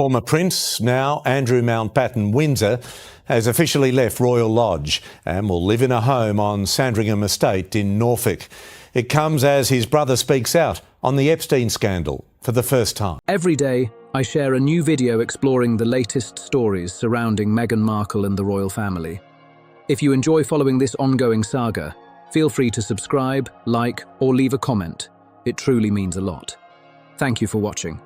Former Prince, now Andrew Mountbatten Windsor, has officially left Royal Lodge and will live in a home on Sandringham Estate in Norfolk. It comes as his brother speaks out on the Epstein scandal for the first time. Every day, I share a new video exploring the latest stories surrounding Meghan Markle and the royal family. If you enjoy following this ongoing saga, feel free to subscribe, like, or leave a comment. It truly means a lot. Thank you for watching.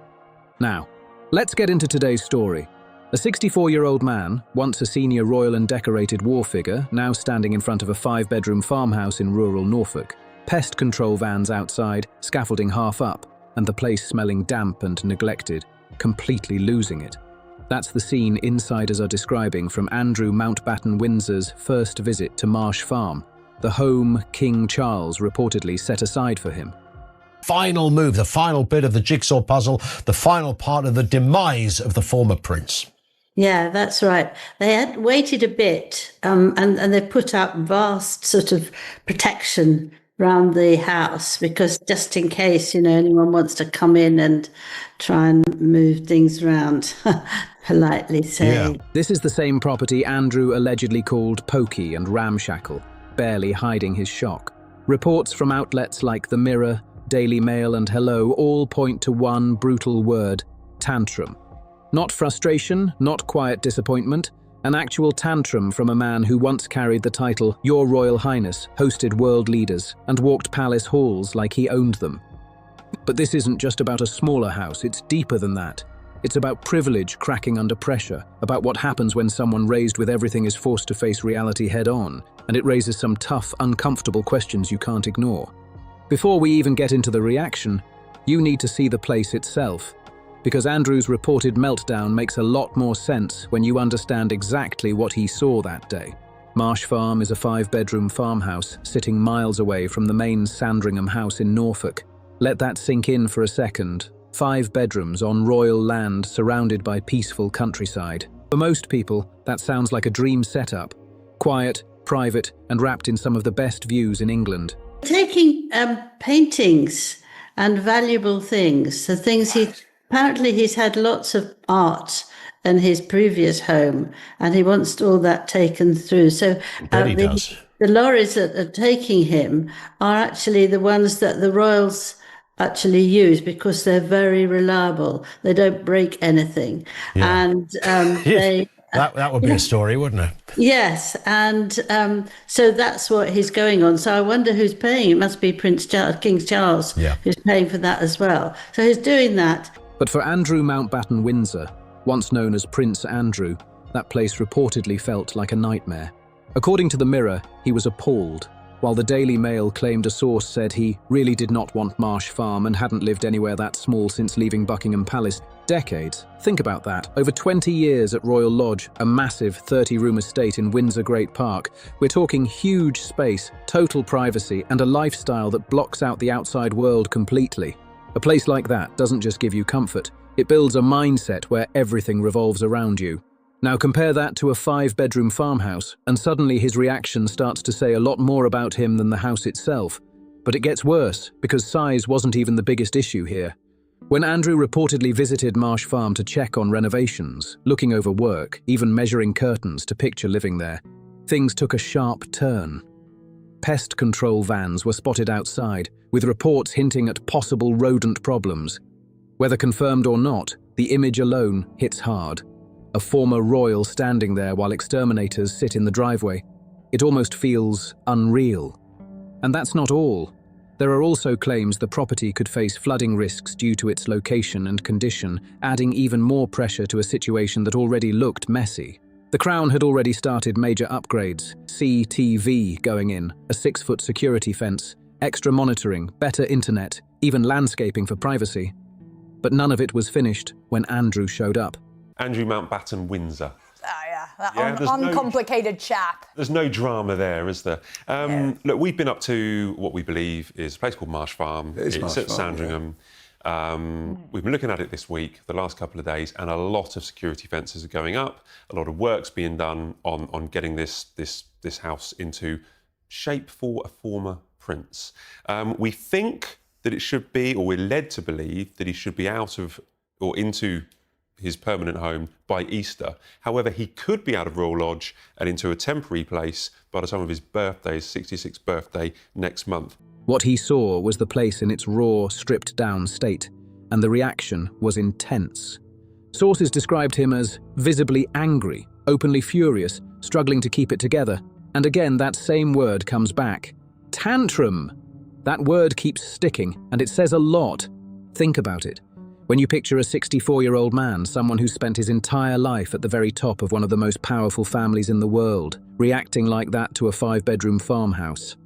Now, let's get into today's story. A 64-year-old man, once a senior royal and decorated war figure, now standing in front of a 5-bedroom farmhouse in rural Norfolk. Pest control vans outside, scaffolding half up, and the place smelling damp and neglected, completely losing it. That's the scene insiders are describing from Andrew Mountbatten Windsor's first visit to Marsh Farm, the home King Charles reportedly set aside for him. Final move, the final bit of the jigsaw puzzle, the final part of the demise of the former prince. Yeah, that's right. They had waited a bit and they put up vast sort of protection around the house because just in case, anyone wants to come in and try and move things around, politely saying. Yeah. This is the same property Andrew allegedly called pokey and ramshackle, barely hiding his shock. Reports from outlets like The Mirror, Daily Mail and Hello all point to one brutal word: tantrum. Not frustration, not quiet disappointment, an actual tantrum from a man who once carried the title Your Royal Highness, hosted world leaders, and walked palace halls like he owned them. But this isn't just about a smaller house, it's deeper than that. It's about privilege cracking under pressure, about what happens when someone raised with everything is forced to face reality head-on, and it raises some tough, uncomfortable questions you can't ignore. Before we even get into the reaction, you need to see the place itself, because Andrew's reported meltdown makes a lot more sense when you understand exactly what he saw that day. Marsh Farm is a 5-bedroom farmhouse sitting miles away from the main Sandringham house in Norfolk. Let that sink in for a second. 5 bedrooms on royal land surrounded by peaceful countryside. For most people, that sounds like a dream setup. Quiet, private, and wrapped in some of the best views in England. Taking paintings and valuable things, the things he's had lots of art in his previous home, and he wants all that taken through. So the lorries that are taking him are actually the ones that the royals actually use because they're very reliable. They don't break anything. Yeah. And they... That would be a story, wouldn't it? Yes, and so that's what he's going on. So I wonder who's paying. It must be King Charles, who's paying for that as well. So he's doing that. But for Andrew Mountbatten Windsor, once known as Prince Andrew, that place reportedly felt like a nightmare. According to The Mirror, he was appalled, while the Daily Mail claimed a source said he really did not want Marsh Farm and hadn't lived anywhere that small since leaving Buckingham Palace. Decades. Think about that. Over 20 years at Royal Lodge, a massive 30-room estate in Windsor Great Park. We're talking huge space, total privacy, and a lifestyle that blocks out the outside world completely. A place like that doesn't just give you comfort, it builds a mindset where everything revolves around you. Now compare that to a 5-bedroom farmhouse, and suddenly his reaction starts to say a lot more about him than the house itself. But it gets worse, because size wasn't even the biggest issue here. When Andrew reportedly visited Marsh Farm to check on renovations, looking over work, even measuring curtains to picture living there, things took a sharp turn. Pest control vans were spotted outside, with reports hinting at possible rodent problems. Whether confirmed or not, the image alone hits hard. A former royal standing there while exterminators sit in the driveway. It almost feels unreal. And that's not all. There are also claims the property could face flooding risks due to its location and condition, adding even more pressure to a situation that already looked messy. The Crown had already started major upgrades, CTV going in, a 6-foot security fence, extra monitoring, better internet, even landscaping for privacy. But none of it was finished when Andrew showed up. Andrew Mountbatten Windsor. Uncomplicated chap. There's no drama there, is there? Look, we've been up to what we believe is a place called Marsh Farm. It's at Sandringham. We've been looking at it this week, the last couple of days, and a lot of security fences are going up. A lot of work's being done on getting this house into shape for a former prince. We think that it should be, or we're led to believe that he should be out of or into his permanent home by Easter. However, he could be out of Royal Lodge and into a temporary place by the time of his birthday, his 66th birthday, next month. What he saw was the place in its raw, stripped-down state, and the reaction was intense. Sources described him as visibly angry, openly furious, struggling to keep it together. And again, that same word comes back. Tantrum! That word keeps sticking, and it says a lot. Think about it. When you picture a 64-year-old man, someone who spent his entire life at the very top of one of the most powerful families in the world, reacting like that to a 5-bedroom farmhouse.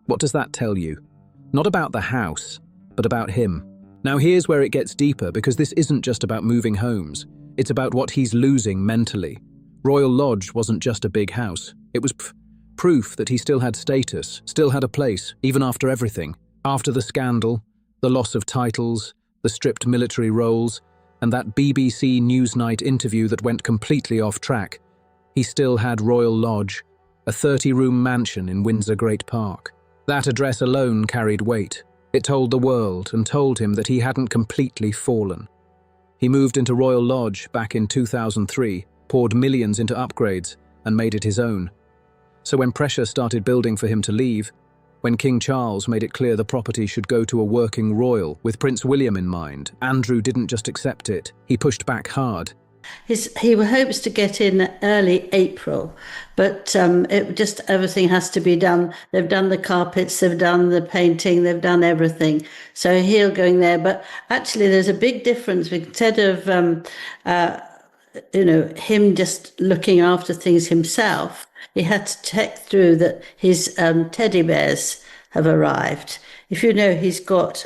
What does that tell you? Not about the house, but about him. Now here's where it gets deeper, because this isn't just about moving homes. It's about what he's losing mentally. Royal Lodge wasn't just a big house. It was proof that he still had status, still had a place, even after everything. After the scandal, the loss of titles, the stripped military roles, and that BBC Newsnight interview that went completely off track, he still had Royal Lodge, a 30-room mansion in Windsor Great Park. That address alone carried weight. It told the world and told him that he hadn't completely fallen. He moved into Royal Lodge back in 2003, poured millions into upgrades, and made it his own. So when pressure started building for him to leave, when King Charles made it clear the property should go to a working royal with Prince William in mind, Andrew didn't just accept it, he pushed back hard. He hopes to get in early April, but everything has to be done. They've done the carpets, they've done the painting, they've done everything. So he'll go in there. But actually, there's a big difference. Instead of him just looking after things himself, he had to check through that his teddy bears have arrived. If you know, he's got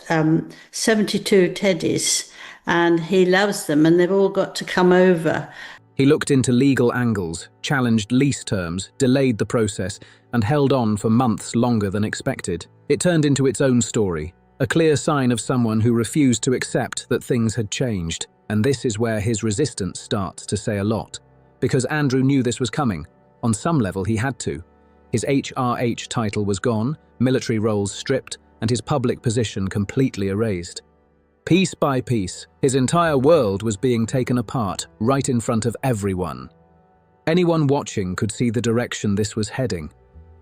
72 teddies, and he loves them, and they've all got to come over. He looked into legal angles, challenged lease terms, delayed the process, and held on for months longer than expected. It turned into its own story, a clear sign of someone who refused to accept that things had changed. And this is where his resistance starts to say a lot. Because Andrew knew this was coming. On some level, he had to. His HRH title was gone, military roles stripped, and his public position completely erased. Piece by piece, his entire world was being taken apart, right in front of everyone. Anyone watching could see the direction this was heading,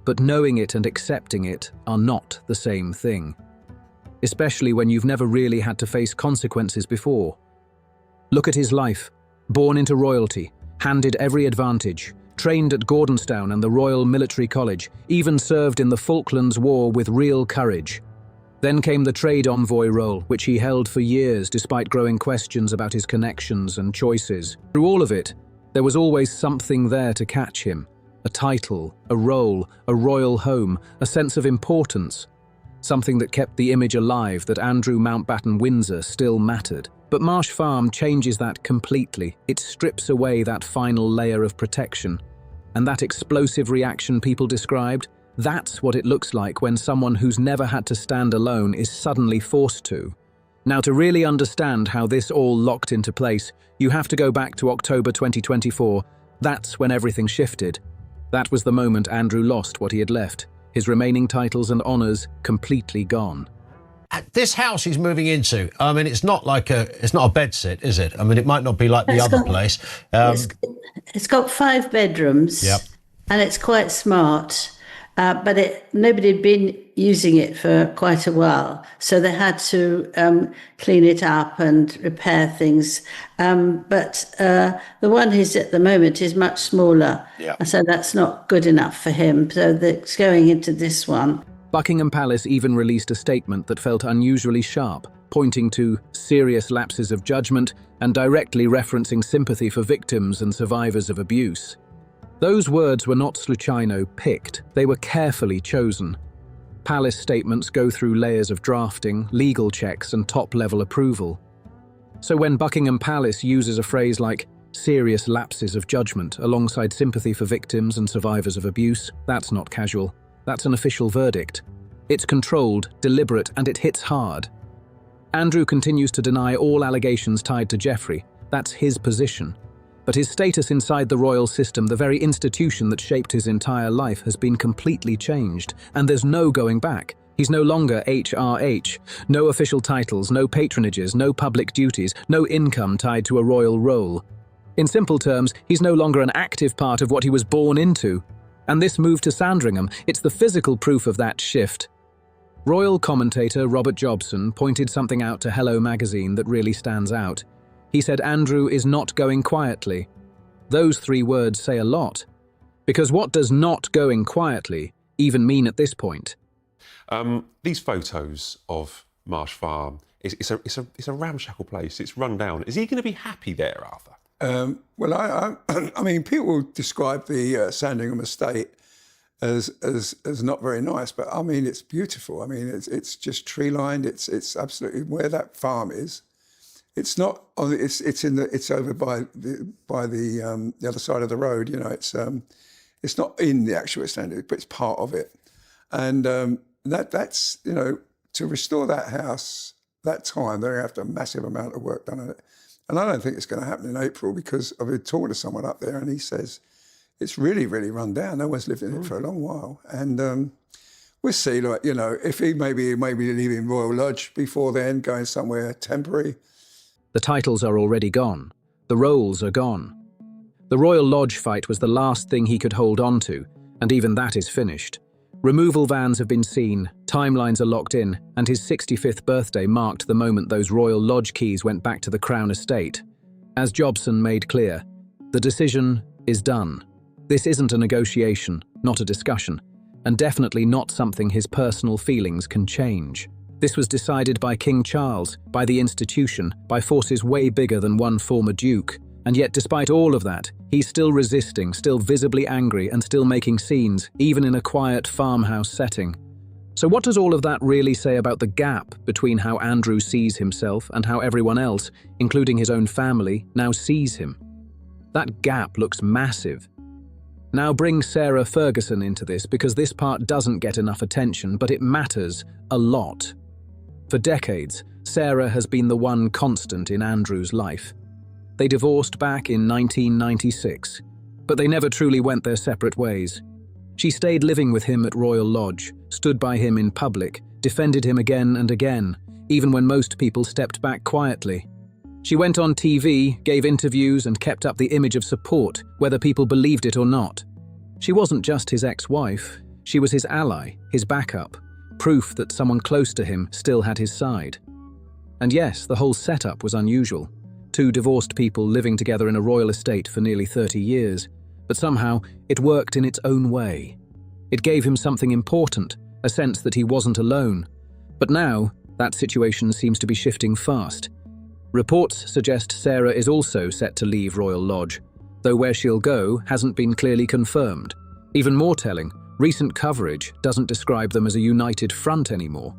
but knowing it and accepting it are not the same thing. Especially when you've never really had to face consequences before. Look at his life. Born into royalty, handed every advantage, trained at Gordonstown and the Royal Military College, even served in the Falklands War with real courage. Then came the trade envoy role, which he held for years despite growing questions about his connections and choices. Through all of it, there was always something there to catch him. A title, a role, a royal home, a sense of importance. Something that kept the image alive that Andrew Mountbatten Windsor still mattered. But Marsh Farm changes that completely. It strips away that final layer of protection. And that explosive reaction people described, that's what it looks like when someone who's never had to stand alone is suddenly forced to. Now, to really understand how this all locked into place, you have to go back to October 2024. That's when everything shifted. That was the moment Andrew lost what he had left. His remaining titles and honours completely gone. This house he's moving into, I mean, it's not a bedsit, is it? I mean, it might not be like the other place. It's got 5 bedrooms, yep. And it's quite smart. But nobody had been using it for quite a while, so they had to clean it up and repair things. But the one he's at the moment is much smaller, so that's not good enough for him. So it's going into this one. Buckingham Palace even released a statement that felt unusually sharp, pointing to serious lapses of judgment and directly referencing sympathy for victims and survivors of abuse. Those words were not sluchino picked, they were carefully chosen. Palace statements go through layers of drafting, legal checks, and top-level approval. So when Buckingham Palace uses a phrase like serious lapses of judgment alongside sympathy for victims and survivors of abuse, that's not casual. That's an official verdict. It's controlled, deliberate, and it hits hard. Andrew continues to deny all allegations tied to Geoffrey. That's his position. But his status inside the royal system, the very institution that shaped his entire life, has been completely changed, and there's no going back. He's no longer HRH, no official titles, no patronages, no public duties, no income tied to a royal role. In simple terms, he's no longer an active part of what he was born into. And this move to Sandringham, it's the physical proof of that shift. Royal commentator Robert Jobson pointed something out to Hello magazine that really stands out. He said Andrew is not going quietly. Those 3 words say a lot. Because what does not going quietly even mean at this point? These photos of Marsh Farm, it's a ramshackle place. It's run down. Is he going to be happy there, Arthur? Well, I mean, people describe the Sandringham estate as not very nice, but I mean, it's beautiful. I mean, it's just tree lined. It's absolutely where that farm is. It's not on. It's over by the other side of the road. You know, it's not in the actual estate, but it's part of it. And that's you know, to restore that house that time, they're going to have to have a massive amount of work done on it. And I don't think it's going to happen in April, because I've been talking to someone up there and he says it's really, really run down. No one's lived in it for a long while. And we'll see, like, you know, if he maybe leaving Royal Lodge before then, going somewhere temporary. The titles are already gone. The roles are gone. The Royal Lodge fight was the last thing he could hold on to, and even that is finished. Removal vans have been seen, timelines are locked in, and his 65th birthday marked the moment those Royal Lodge keys went back to the Crown Estate. As Jobson made clear, the decision is done. This isn't a negotiation, not a discussion, and definitely not something his personal feelings can change. This was decided by King Charles, by the institution, by forces way bigger than one former duke. And yet, despite all of that, he's still resisting, still visibly angry, and still making scenes, even in a quiet farmhouse setting. So what does all of that really say about the gap between how Andrew sees himself and how everyone else, including his own family, now sees him? That gap looks massive. Now bring Sarah Ferguson into this, because this part doesn't get enough attention, but it matters a lot. For decades, Sarah has been the one constant in Andrew's life. They divorced back in 1996, but they never truly went their separate ways. She stayed living with him at Royal Lodge, stood by him in public, defended him again and again, even when most people stepped back quietly. She went on TV, gave interviews, and kept up the image of support, whether people believed it or not. She wasn't just his ex-wife, she was his ally, his backup, proof that someone close to him still had his side. And yes, the whole setup was unusual. 2 divorced people living together in a royal estate for nearly 30 years, but somehow it worked in its own way. It gave him something important, a sense that he wasn't alone. But now, that situation seems to be shifting fast. Reports suggest Sarah is also set to leave Royal Lodge, though where she'll go hasn't been clearly confirmed. Even more telling, recent coverage doesn't describe them as a united front anymore.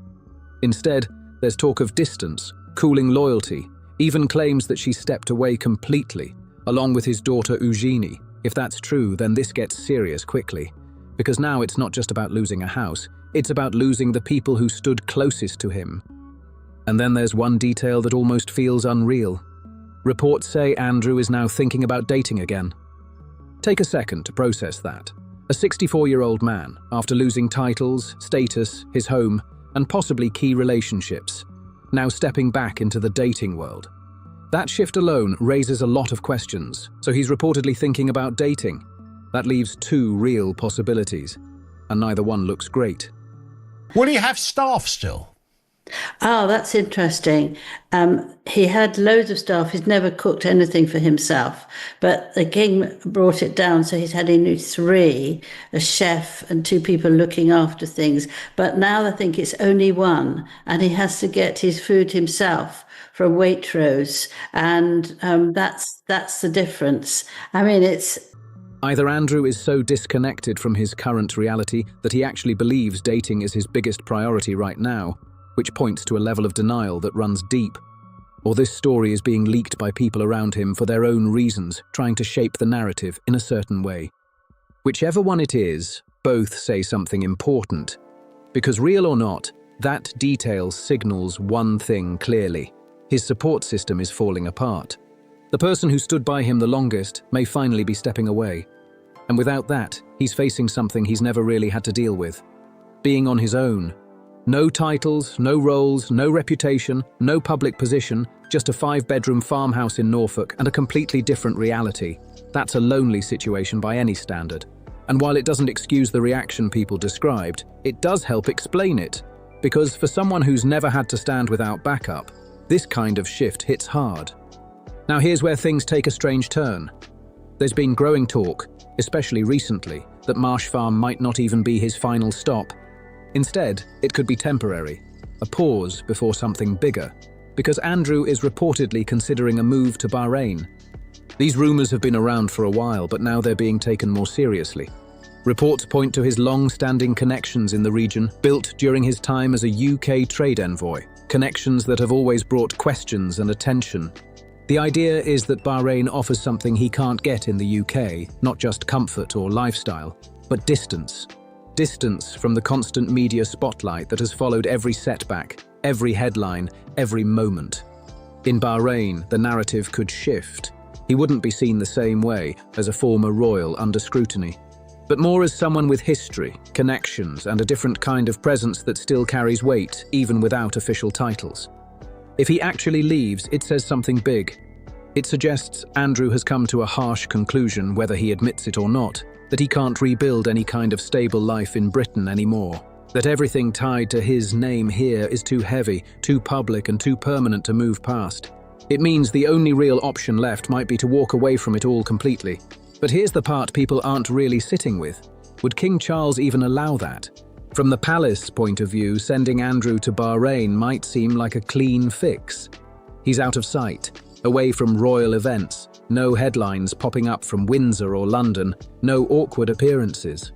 Instead, there's talk of distance, cooling loyalty, even claims that she stepped away completely, along with his daughter Eugenie. If that's true, then this gets serious quickly. Because now it's not just about losing a house, it's about losing the people who stood closest to him. And then there's one detail that almost feels unreal. Reports say Andrew is now thinking about dating again. Take a second to process that. A 64-year-old man, after losing titles, status, his home, and possibly key relationships, now stepping back into the dating world. That shift alone raises a lot of questions, so he's reportedly thinking about dating. That leaves 2 real possibilities, and neither one looks great. Will he have staff still? Oh, that's interesting. He had loads of staff. He's never cooked anything for himself, but the king brought it down, so he's had only 3, a chef and 2 people looking after things. But now I think it's only 1, and he has to get his food himself from Waitrose, and that's the difference. I mean, it's... Either Andrew is so disconnected from his current reality that he actually believes dating is his biggest priority right now, which points to a level of denial that runs deep. Or this story is being leaked by people around him for their own reasons, trying to shape the narrative in a certain way. Whichever one it is, both say something important. Because real or not, that detail signals one thing clearly. His support system is falling apart. The person who stood by him the longest may finally be stepping away. And without that, he's facing something he's never really had to deal with. Being on his own. No titles, no roles, no reputation, no public position, just a 5-bedroom farmhouse in Norfolk and a completely different reality. That's a lonely situation by any standard. And while it doesn't excuse the reaction people described, it does help explain it. Because for someone who's never had to stand without backup, this kind of shift hits hard. Now here's where things take a strange turn. There's been growing talk, especially recently, that Marsh Farm might not even be his final stop. Instead, it could be temporary, a pause before something bigger, because Andrew is reportedly considering a move to Bahrain. These rumours have been around for a while, but now they're being taken more seriously. Reports point to his long-standing connections in the region, built during his time as a UK trade envoy, connections that have always brought questions and attention. The idea is that Bahrain offers something he can't get in the UK, not just comfort or lifestyle, but distance. Distance from the constant media spotlight that has followed every setback, every headline, every moment. In Bahrain, the narrative could shift. He wouldn't be seen the same way as a former royal under scrutiny, but more as someone with history, connections, and a different kind of presence that still carries weight, even without official titles. If he actually leaves, it says something big. It suggests Andrew has come to a harsh conclusion, whether he admits it or not, that he can't rebuild any kind of stable life in Britain anymore. That everything tied to his name here is too heavy, too public, and too permanent to move past. It means the only real option left might be to walk away from it all completely. But here's the part people aren't really sitting with. Would King Charles even allow that? From the palace point of view, sending Andrew to Bahrain might seem like a clean fix. He's out of sight, away from royal events, no headlines popping up from Windsor or London, no awkward appearances.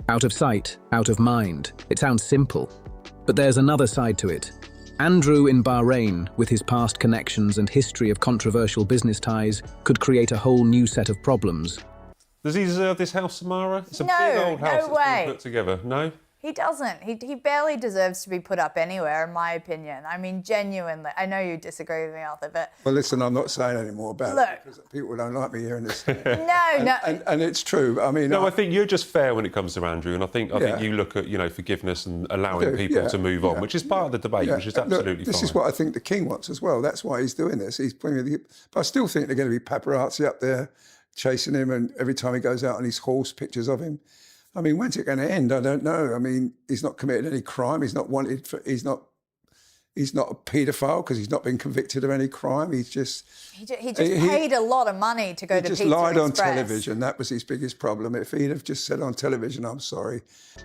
Out of sight, out of mind. It sounds simple. But there's another side to it. Andrew in Bahrain, with his past connections and history of controversial business ties, could create a whole new set of problems. Does he deserve this house, Samara? It's a No, big old house no that's way. been put together. No? He doesn't. He barely deserves to be put up anywhere, in my opinion. I mean, genuinely. I know you disagree with me, Arthur, but... Well, listen, I'm not saying any more about it because people don't like me hearing this. No. And it's true. I mean... No, I think you're just fair when it comes to Andrew, and I think you look at, forgiveness and allowing people to move on, which is part of the debate, which is absolutely fine. This is what I think the king wants as well. That's why he's doing this. He's putting but I still think they're going to be paparazzi up there chasing him, and every time he goes out on his horse, pictures of him. I mean, when's it going to end? I don't know. I mean, he's not committed any crime. He's not wanted for. He's not a paedophile because he's not been convicted of any crime. He just paid a lot of money to go to Pizza Express. He just lied on Express. television. That was his biggest problem. If he'd have just said on television, "I'm sorry,"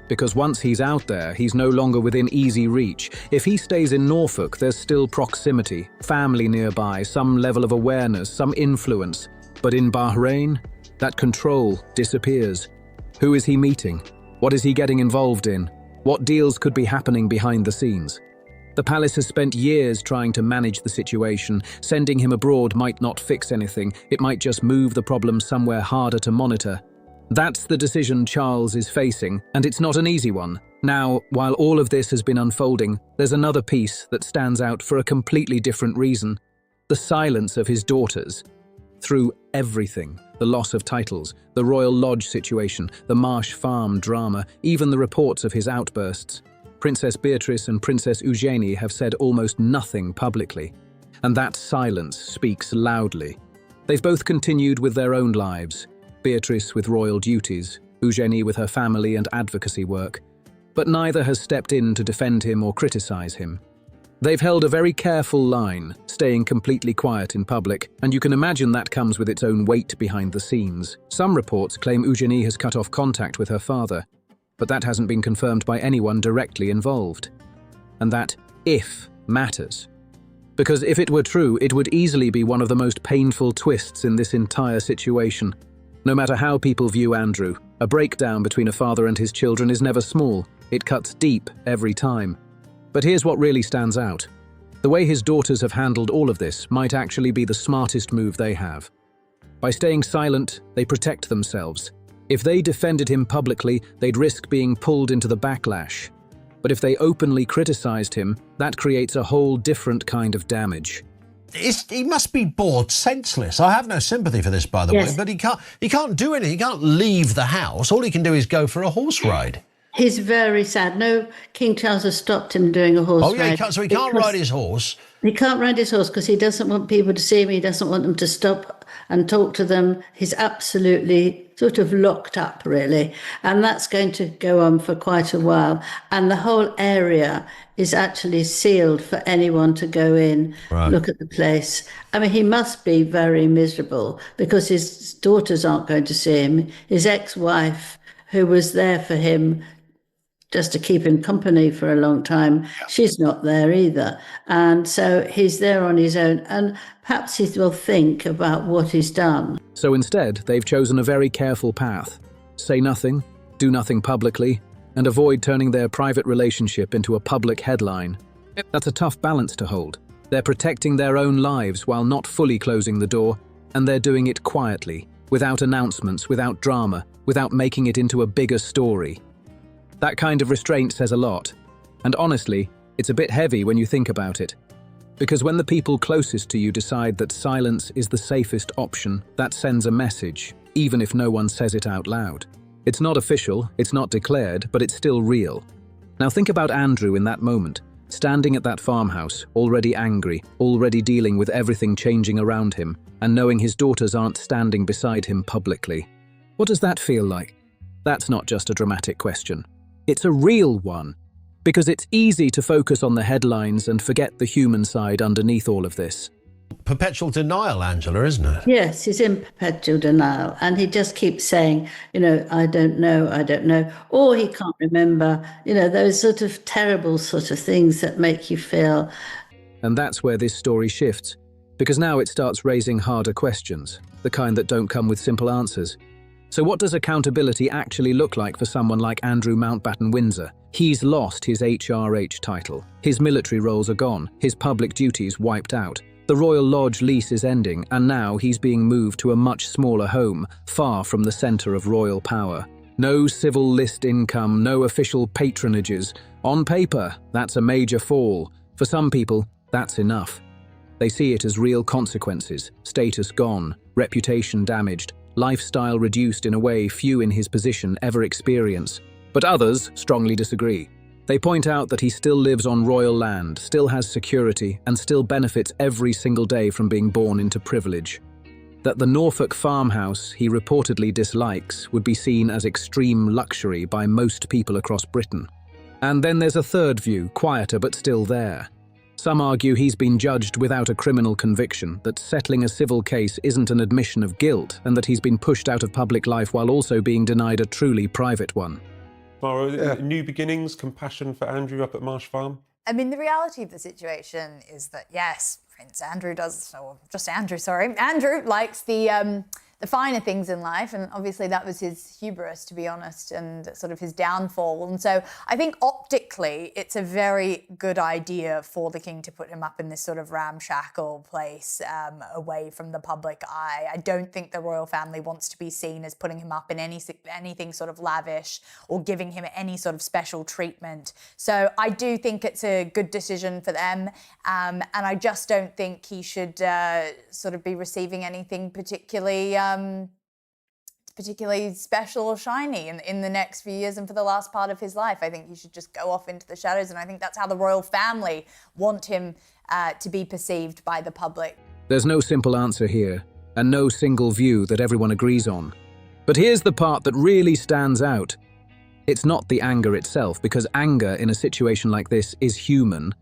Because once he's out there, he's no longer within easy reach. If he stays in Norfolk, there's still proximity, family nearby, some level of awareness, some influence. But in Bahrain, that control disappears. Who is he meeting? What is he getting involved in? What deals could be happening behind the scenes? The palace has spent years trying to manage the situation. Sending him abroad might not fix anything. It might just move the problem somewhere harder to monitor. That's the decision Charles is facing, and it's not an easy one. Now, while all of this has been unfolding, there's another piece that stands out for a completely different reason. The silence of his daughters. Through everything, the loss of titles, the Royal Lodge situation, the Marsh Farm drama, even the reports of his outbursts, Princess Beatrice and Princess Eugenie have said almost nothing publicly. And that silence speaks loudly. They've both continued with their own lives, Beatrice with royal duties, Eugenie with her family and advocacy work. But neither has stepped in to defend him or criticize him. They've held a very careful line, staying completely quiet in public, and you can imagine that comes with its own weight behind the scenes. Some reports claim Eugenie has cut off contact with her father, but that hasn't been confirmed by anyone directly involved. And that "if" matters. Because if it were true, it would easily be one of the most painful twists in this entire situation. No matter how people view Andrew, a breakdown between a father and his children is never small. It cuts deep every time. But here's what really stands out. The way his daughters have handled all of this might actually be the smartest move they have. By staying silent, they protect themselves. If they defended him publicly, they'd risk being pulled into the backlash. But if they openly criticized him, that creates a whole different kind of damage. He must be bored senseless. I have no sympathy for this, by the way, but he can't do anything. He can't leave the house. All he can do is go for a horse ride. He's very sad. No, King Charles has stopped him doing a horse Oh, yeah, ride. so he can't because ride his horse. He can't ride his horse because he doesn't want people to see him. He doesn't want them to stop and talk to them. He's absolutely sort of locked up, really. And that's going to go on for quite a while. And the whole area is actually sealed for anyone to go in, look at the place. I mean, he must be very miserable because his daughters aren't going to see him. His ex-wife, who was there for him just to keep him company for a long time, she's not there either. And so he's there on his own. And perhaps he will think about what he's done. So instead, they've chosen a very careful path. Say nothing, do nothing publicly, and avoid turning their private relationship into a public headline. That's a tough balance to hold. They're protecting their own lives while not fully closing the door, and they're doing it quietly, without announcements, without drama, without making it into a bigger story. That kind of restraint says a lot. And honestly, it's a bit heavy when you think about it. Because when the people closest to you decide that silence is the safest option, that sends a message, even if no one says it out loud. It's not official, it's not declared, but it's still real. Now think about Andrew in that moment, standing at that farmhouse, already angry, already dealing with everything changing around him, and knowing his daughters aren't standing beside him publicly. What does that feel like? That's not just a dramatic question. It's a real one, because it's easy to focus on the headlines and forget the human side underneath all of this. Perpetual denial, Angela, isn't it? Yes, he's in perpetual denial. And he just keeps saying, I don't know. Or he can't remember, those sort of terrible sort of things that make you feel. And that's where this story shifts, because now it starts raising harder questions, the kind that don't come with simple answers. So what does accountability actually look like for someone like Andrew Mountbatten Windsor? He's lost his HRH title. His military roles are gone. His public duties wiped out. The Royal Lodge lease is ending, and now he's being moved to a much smaller home, far from the centre of royal power. No civil list income, no official patronages. On paper, that's a major fall. For some people, that's enough. They see it as real consequences, status gone, reputation damaged, lifestyle reduced in a way few in his position ever experience. But others strongly disagree. They point out that he still lives on royal land, still has security, and still benefits every single day from being born into privilege. That the Norfolk farmhouse he reportedly dislikes would be seen as extreme luxury by most people across Britain. And then there's a third view, quieter but still there. Some argue he's been judged without a criminal conviction, that settling a civil case isn't an admission of guilt, and that he's been pushed out of public life while also being denied a truly private one. Mara, new beginnings, compassion for Andrew up at Marsh Farm? I mean, the reality of the situation is that, yes, Prince Andrew does, or just Andrew, sorry. Andrew likes the finer things in life, and obviously that was his hubris, to be honest, and sort of his downfall. And so I think optically it's a very good idea for the king to put him up in this sort of ramshackle place away from the public eye. I don't think the royal family wants to be seen as putting him up in anything sort of lavish or giving him any sort of special treatment. So I do think it's a good decision for them, and I just don't think he should sort of be receiving anything particularly special or shiny in the next few years and for the last part of his life. I think he should just go off into the shadows, and I think that's how the royal family want him to be perceived by the public. There's no simple answer here, and no single view that everyone agrees on. But here's the part that really stands out. It's not the anger itself, because anger in a situation like this is human.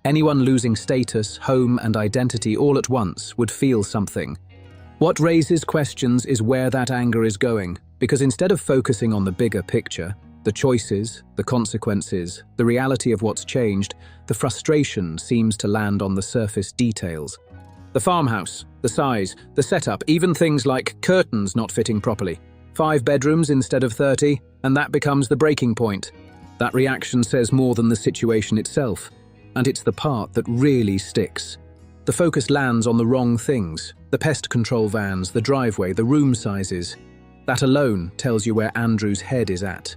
Anyone losing status, home, and identity all at once would feel something. What raises questions is where that anger is going, because instead of focusing on the bigger picture, the choices, the consequences, the reality of what's changed, the frustration seems to land on the surface details. The farmhouse, the size, the setup, even things like curtains not fitting properly. 5 bedrooms instead of 30, and that becomes the breaking point. That reaction says more than the situation itself, and it's the part that really sticks. The focus lands on the wrong things, the pest control vans, the driveway, the room sizes. That alone tells you where Andrew's head is at.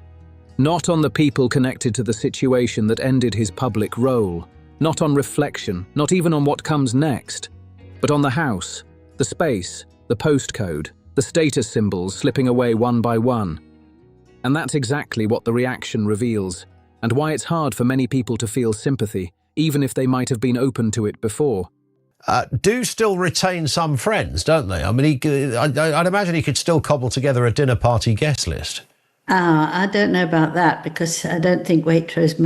Not on the people connected to the situation that ended his public role, not on reflection, not even on what comes next, but on the house, the space, the postcode, the status symbols slipping away one by one. And that's exactly what the reaction reveals, and why it's hard for many people to feel sympathy, even if they might have been open to it before. Do still retain some friends, don't they? I mean, I'd imagine he could still cobble together a dinner party guest list. I don't know about that, because I don't think Waitrose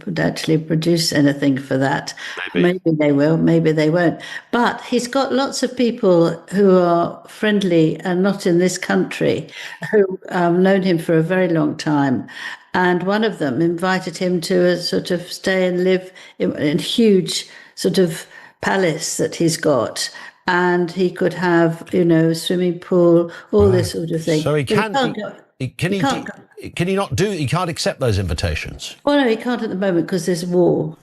would actually produce anything for that. Maybe they will, maybe they won't. But he's got lots of people who are friendly and not in this country who have known him for a very long time. And one of them invited him to a sort of stay and live in a huge sort of palace that he's got. And he could have, swimming pool, all this sort of thing. So he can't. Can he not do? He can't accept those invitations. Well, no, he can't at the moment because there's war.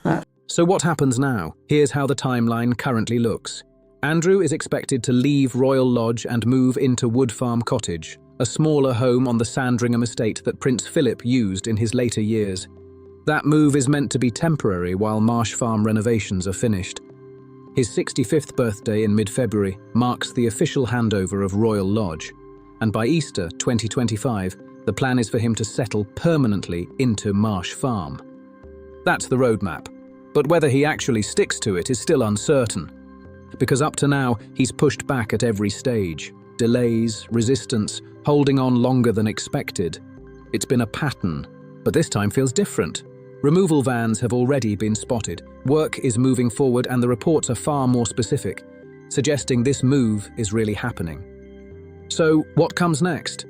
So what happens now? Here's how the timeline currently looks. Andrew is expected to leave Royal Lodge and move into Wood Farm Cottage, a smaller home on the Sandringham estate that Prince Philip used in his later years. That move is meant to be temporary while Marsh Farm renovations are finished. His 65th birthday in mid-February marks the official handover of Royal Lodge. And by Easter 2025, the plan is for him to settle permanently into Marsh Farm. That's the roadmap, but whether he actually sticks to it is still uncertain. Because up to now, he's pushed back at every stage. Delays, resistance, holding on longer than expected. It's been a pattern, but this time feels different. Removal vans have already been spotted. Work is moving forward and the reports are far more specific, suggesting this move is really happening. So, what comes next?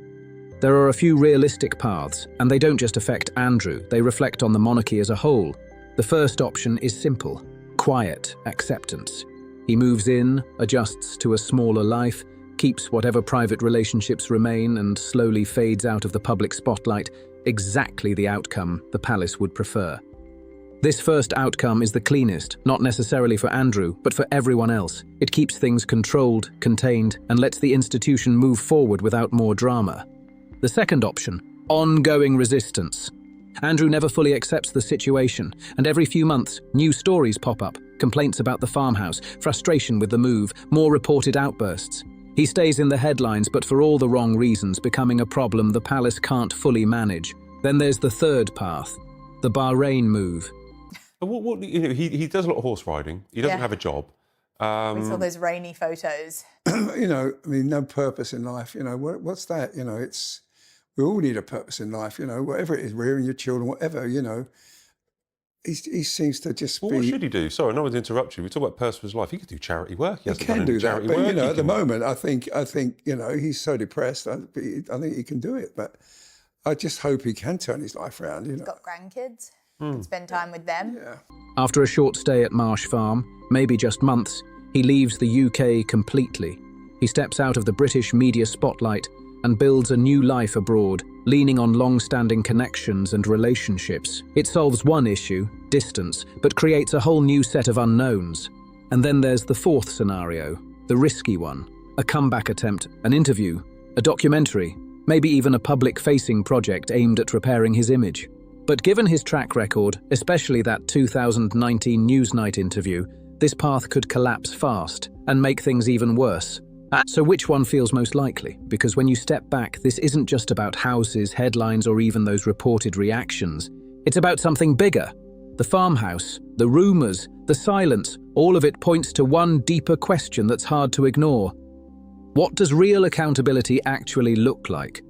There are a few realistic paths, and they don't just affect Andrew, they reflect on the monarchy as a whole. The first option is simple: quiet acceptance. He moves in, adjusts to a smaller life, keeps whatever private relationships remain, and slowly fades out of the public spotlight, exactly the outcome the palace would prefer. This first outcome is the cleanest, not necessarily for Andrew, but for everyone else. It keeps things controlled, contained, and lets the institution move forward without more drama. The second option, ongoing resistance. Andrew never fully accepts the situation, and every few months, new stories pop up. Complaints about the farmhouse, frustration with the move, more reported outbursts. He stays in the headlines, but for all the wrong reasons, becoming a problem the palace can't fully manage. Then there's the third path, the Bahrain move. He does a lot of horse riding. He doesn't have a job. We saw those rainy photos. No purpose in life. What's that? We all need a purpose in life. Whatever it is, rearing your children, whatever. He seems to just be. What should he do? Sorry, no one's interrupted you. We talk about purpose of his life. He could do charity work. He can do that, but at the moment, I think he's so depressed. I think he can do it, but I just hope he can turn his life around. He's got grandkids. Can spend time with them. Yeah. After a short stay at Marsh Farm, maybe just months, he leaves the UK completely. He steps out of the British media spotlight and builds a new life abroad, leaning on long-standing connections and relationships. It solves one issue, distance, but creates a whole new set of unknowns. And then there's the fourth scenario, the risky one. A comeback attempt, an interview, a documentary, maybe even a public-facing project aimed at repairing his image. But given his track record, especially that 2019 Newsnight interview, this path could collapse fast and make things even worse. So which one feels most likely? Because when you step back, this isn't just about houses, headlines, or even those reported reactions. It's about something bigger. The farmhouse, the rumours, the silence, all of it points to one deeper question that's hard to ignore. What does real accountability actually look like?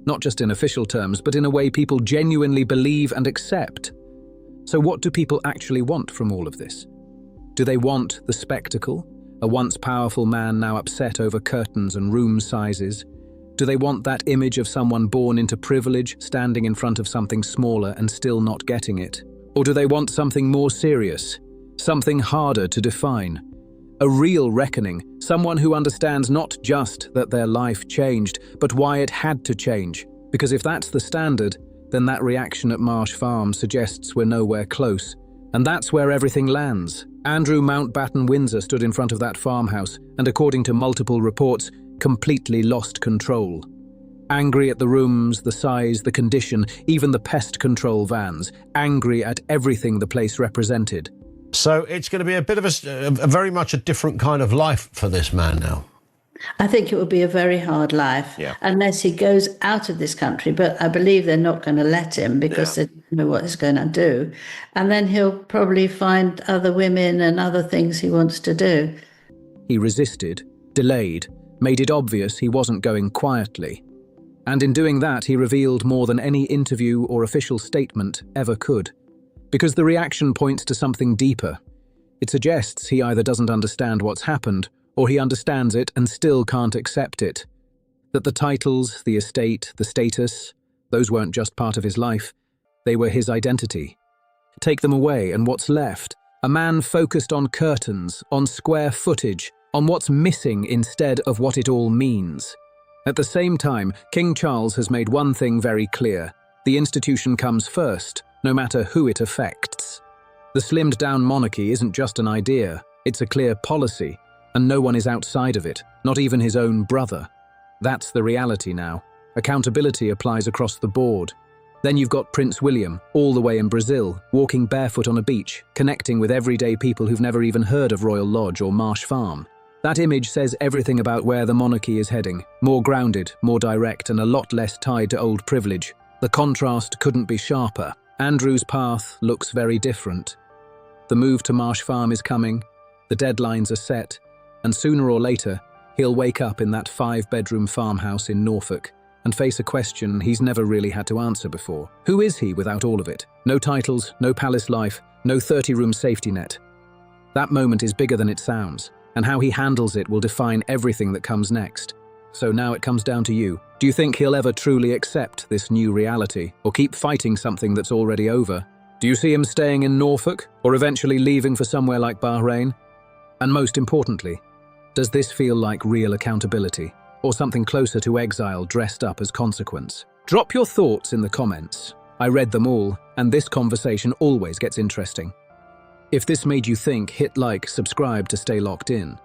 Not just in official terms, but in a way people genuinely believe and accept. So what do people actually want from all of this? Do they want the spectacle? A once powerful man now upset over curtains and room sizes? Do they want that image of someone born into privilege, standing in front of something smaller and still not getting it? Or do they want something more serious? Something harder to define? A real reckoning, someone who understands not just that their life changed, but why it had to change. Because if that's the standard, then that reaction at Marsh Farm suggests we're nowhere close. And that's where everything lands. Andrew Mountbatten Windsor stood in front of that farmhouse and, according to multiple reports, completely lost control. Angry at the rooms, the size, the condition, even the pest control vans. Angry at everything the place represented. So it's going to be a bit of a very much a different kind of life for this man now. I think it would be a very hard life unless he goes out of this country. But I believe they're not going to let him because they don't know what he's going to do. And then he'll probably find other women and other things he wants to do. He resisted, delayed, made it obvious he wasn't going quietly. And in doing that, he revealed more than any interview or official statement ever could. Because the reaction points to something deeper. It suggests he either doesn't understand what's happened, or he understands it and still can't accept it. That the titles, the estate, the status, those weren't just part of his life, they were his identity. Take them away, and what's left? A man focused on curtains, on square footage, on what's missing instead of what it all means. At the same time, King Charles has made one thing very clear. The institution comes first, no matter who it affects. The slimmed-down monarchy isn't just an idea, it's a clear policy, and no one is outside of it, not even his own brother. That's the reality now. Accountability applies across the board. Then you've got Prince William, all the way in Brazil, walking barefoot on a beach, connecting with everyday people who've never even heard of Royal Lodge or Marsh Farm. That image says everything about where the monarchy is heading. More grounded, more direct, and a lot less tied to old privilege. The contrast couldn't be sharper. Andrew's path looks very different. The move to Marsh Farm is coming, the deadlines are set, and sooner or later, he'll wake up in that 5-bedroom farmhouse in Norfolk and face a question he's never really had to answer before. Who is he without all of it? No titles, no palace life, no 30-room safety net. That moment is bigger than it sounds, and how he handles it will define everything that comes next. So now it comes down to you. Do you think he'll ever truly accept this new reality, or keep fighting something that's already over? Do you see him staying in Norfolk, or eventually leaving for somewhere like Bahrain? And most importantly, does this feel like real accountability, or something closer to exile dressed up as consequence? Drop your thoughts in the comments. I read them all, and this conversation always gets interesting. If this made you think, hit like, subscribe to stay locked in.